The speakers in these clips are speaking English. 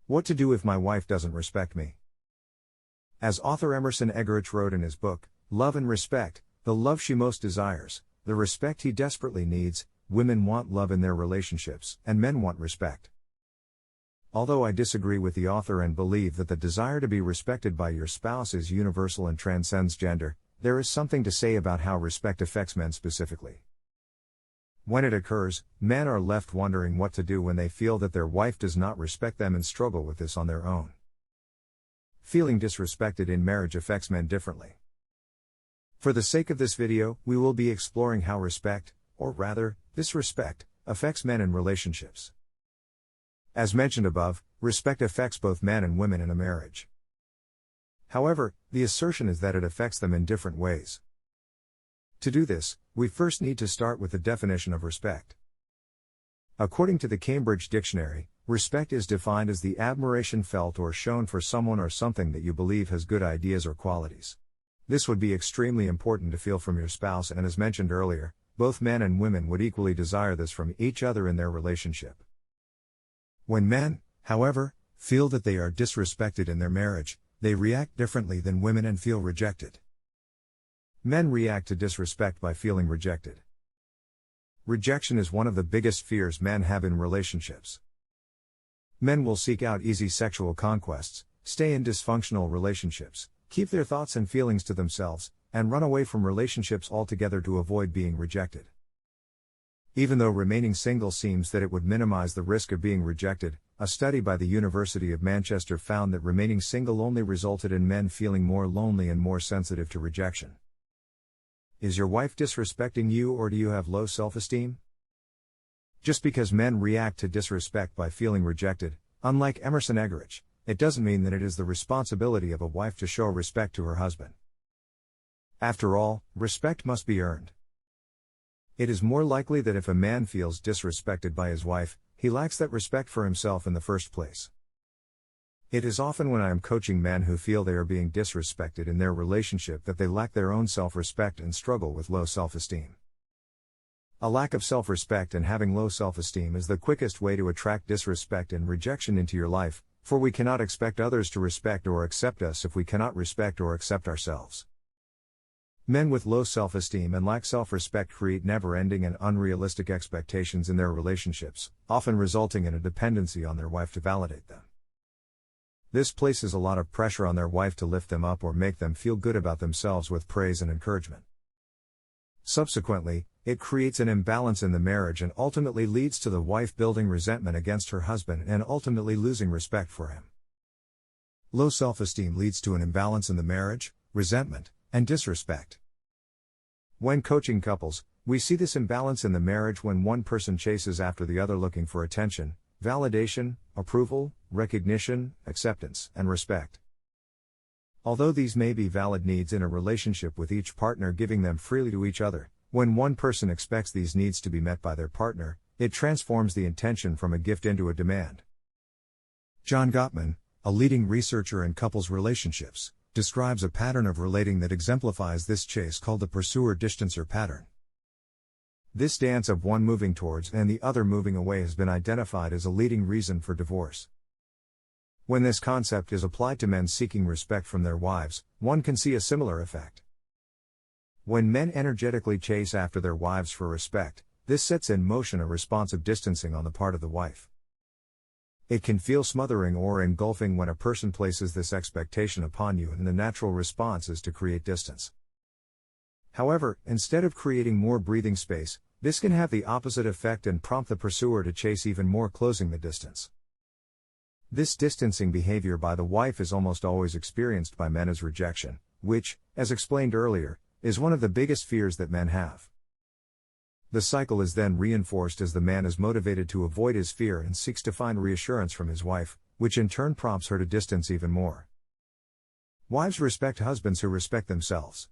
What to do if my wife doesn't respect me? As author Emerson Eggerichs wrote in his book, Love and Respect, the love she most desires, the respect he desperately needs, women want love in their relationships, and men want respect. Although I disagree with the author and believe that the desire to be respected by your spouse is universal and transcends gender, there is something to say about how respect affects men specifically. When it occurs, men are left wondering what to do when they feel that their wife does not respect them and struggle with this on their own. Feeling disrespected in marriage affects men differently. For the sake of this video, we will be exploring how respect, or rather, disrespect, affects men in relationships. As mentioned above, respect affects both men and women in a marriage. However, the assertion is that it affects them in different ways. To do this, we first need to start with the definition of respect. According to the Cambridge Dictionary, respect is defined as the admiration felt or shown for someone or something that you believe has good ideas or qualities. This would be extremely important to feel from your spouse, and as mentioned earlier, both men and women would equally desire this from each other in their relationship. When men, however, feel that they are disrespected in their marriage, they react differently than women and feel rejected. Men react to disrespect by feeling rejected. Rejection is one of the biggest fears men have in relationships. Men will seek out easy sexual conquests, stay in dysfunctional relationships, keep their thoughts and feelings to themselves, and run away from relationships altogether to avoid being rejected. Even though remaining single seems that it would minimize the risk of being rejected, a study by the University of Manchester found that remaining single only resulted in men feeling more lonely and more sensitive to rejection. Is your wife disrespecting you, or do you have low self-esteem? Just because men react to disrespect by feeling rejected, unlike Emerson Eggerichs, it doesn't mean that it is the responsibility of a wife to show respect to her husband. After all, respect must be earned. It is more likely that if a man feels disrespected by his wife, he lacks that respect for himself in the first place. It is often when I am coaching men who feel they are being disrespected in their relationship that they lack their own self-respect and struggle with low self-esteem. A lack of self-respect and having low self-esteem is the quickest way to attract disrespect and rejection into your life, for we cannot expect others to respect or accept us if we cannot respect or accept ourselves. Men with low self-esteem and lack self-respect create never-ending and unrealistic expectations in their relationships, often resulting in a dependency on their wife to validate them. This places a lot of pressure on their wife to lift them up or make them feel good about themselves with praise and encouragement. Subsequently, it creates an imbalance in the marriage and ultimately leads to the wife building resentment against her husband and ultimately losing respect for him. Low self-esteem leads to an imbalance in the marriage, resentment, and disrespect. When coaching couples, we see this imbalance in the marriage when one person chases after the other looking for attention, validation, approval, recognition, acceptance, and respect. Although these may be valid needs in a relationship with each partner giving them freely to each other, when one person expects these needs to be met by their partner, it transforms the intention from a gift into a demand. John Gottman, a leading researcher in couples relationships, describes a pattern of relating that exemplifies this chase called the pursuer-distancer pattern. This dance of one moving towards and the other moving away has been identified as a leading reason for divorce. When this concept is applied to men seeking respect from their wives, one can see a similar effect. When men energetically chase after their wives for respect, this sets in motion a responsive distancing on the part of the wife. It can feel smothering or engulfing when a person places this expectation upon you, and the natural response is to create distance. However, instead of creating more breathing space, this can have the opposite effect and prompt the pursuer to chase even more, closing the distance. This distancing behavior by the wife is almost always experienced by men as rejection, which, as explained earlier, is one of the biggest fears that men have. The cycle is then reinforced as the man is motivated to avoid his fear and seeks to find reassurance from his wife, which in turn prompts her to distance even more. Wives respect husbands who respect themselves.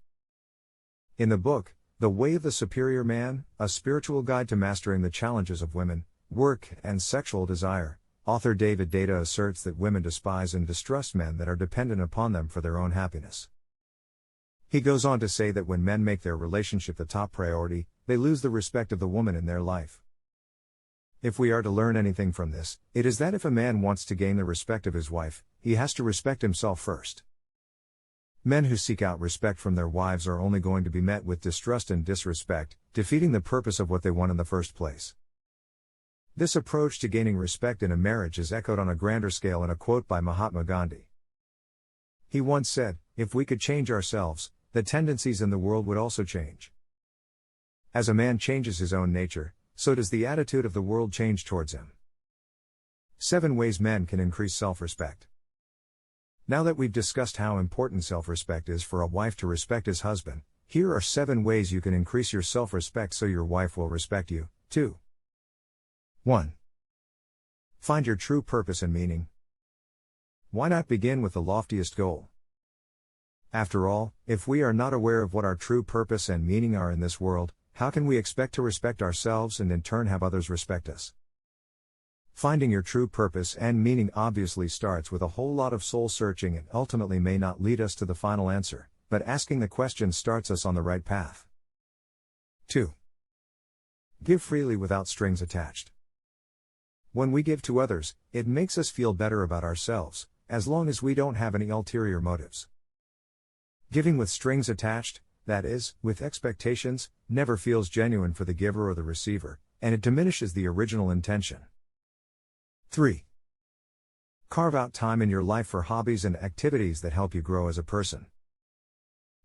In the book, The Way of the Superior Man, A Spiritual Guide to Mastering the Challenges of Women, Work, and Sexual Desire, author David Deida asserts that women despise and distrust men that are dependent upon them for their own happiness. He goes on to say that when men make their relationship the top priority, they lose the respect of the woman in their life. If we are to learn anything from this, it is that if a man wants to gain the respect of his wife, he has to respect himself first. Men who seek out respect from their wives are only going to be met with distrust and disrespect, defeating the purpose of what they want in the first place. This approach to gaining respect in a marriage is echoed on a grander scale in a quote by Mahatma Gandhi. He once said, "If we could change ourselves, the tendencies in the world would also change." As a man changes his own nature, so does the attitude of the world change towards him. 7 ways men can increase self-respect. Now that we've discussed how important self-respect is for a wife to respect his husband, here are 7 ways you can increase your self-respect so your wife will respect you, too. 1. Find your true purpose and meaning. Why not begin with the loftiest goal? After all, if we are not aware of what our true purpose and meaning are in this world, how can we expect to respect ourselves and in turn have others respect us? Finding your true purpose and meaning obviously starts with a whole lot of soul searching and ultimately may not lead us to the final answer, but asking the question starts us on the right path. 2. Give freely without strings attached. When we give to others, it makes us feel better about ourselves, as long as we don't have any ulterior motives. Giving with strings attached, that is, with expectations, never feels genuine for the giver or the receiver, and it diminishes the original intention. 3. Carve out time in your life for hobbies and activities that help you grow as a person.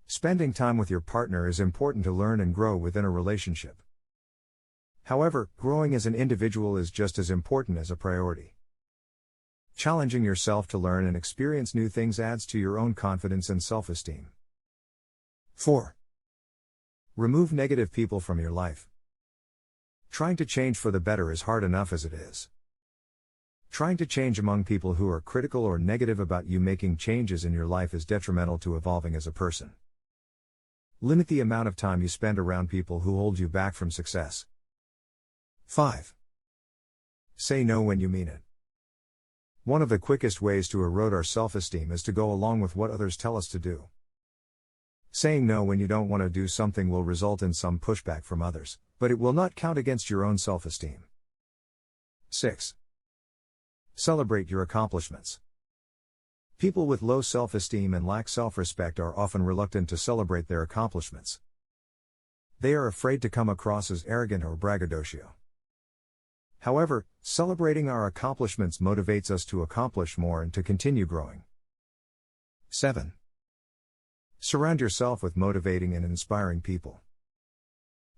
Spending time with your partner is important to learn and grow within a relationship. However, growing as an individual is just as important as a priority. Challenging yourself to learn and experience new things adds to your own confidence and self-esteem. 4. Remove negative people from your life. Trying to change for the better is hard enough as it is. Trying to change among people who are critical or negative about you making changes in your life is detrimental to evolving as a person. Limit the amount of time you spend around people who hold you back from success. 5. Say no when you mean it. One of the quickest ways to erode our self-esteem is to go along with what others tell us to do. Saying no when you don't want to do something will result in some pushback from others, but it will not count against your own self-esteem. 6. Celebrate your accomplishments. People with low self-esteem and lack self-respect are often reluctant to celebrate their accomplishments. They are afraid to come across as arrogant or braggadocio. However, celebrating our accomplishments motivates us to accomplish more and to continue growing. 7. Surround yourself with motivating and inspiring people.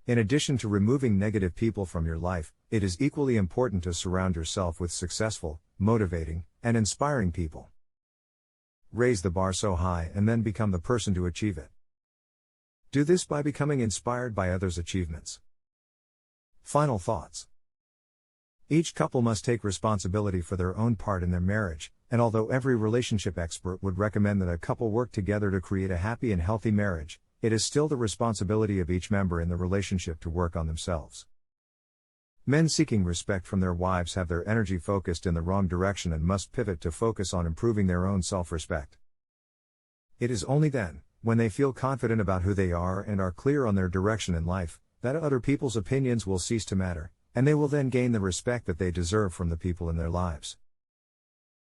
In addition to removing negative people from your life, it is equally important to surround yourself with successful, motivating, and inspiring people. Raise the bar so high and then become the person to achieve it. Do this by becoming inspired by others' achievements. Final thoughts. Each couple must take responsibility for their own part in their marriage, and although every relationship expert would recommend that a couple work together to create a happy and healthy marriage, it is still the responsibility of each member in the relationship to work on themselves. Men seeking respect from their wives have their energy focused in the wrong direction and must pivot to focus on improving their own self-respect. It is only then, when they feel confident about who they are and are clear on their direction in life, that other people's opinions will cease to matter, and they will then gain the respect that they deserve from the people in their lives.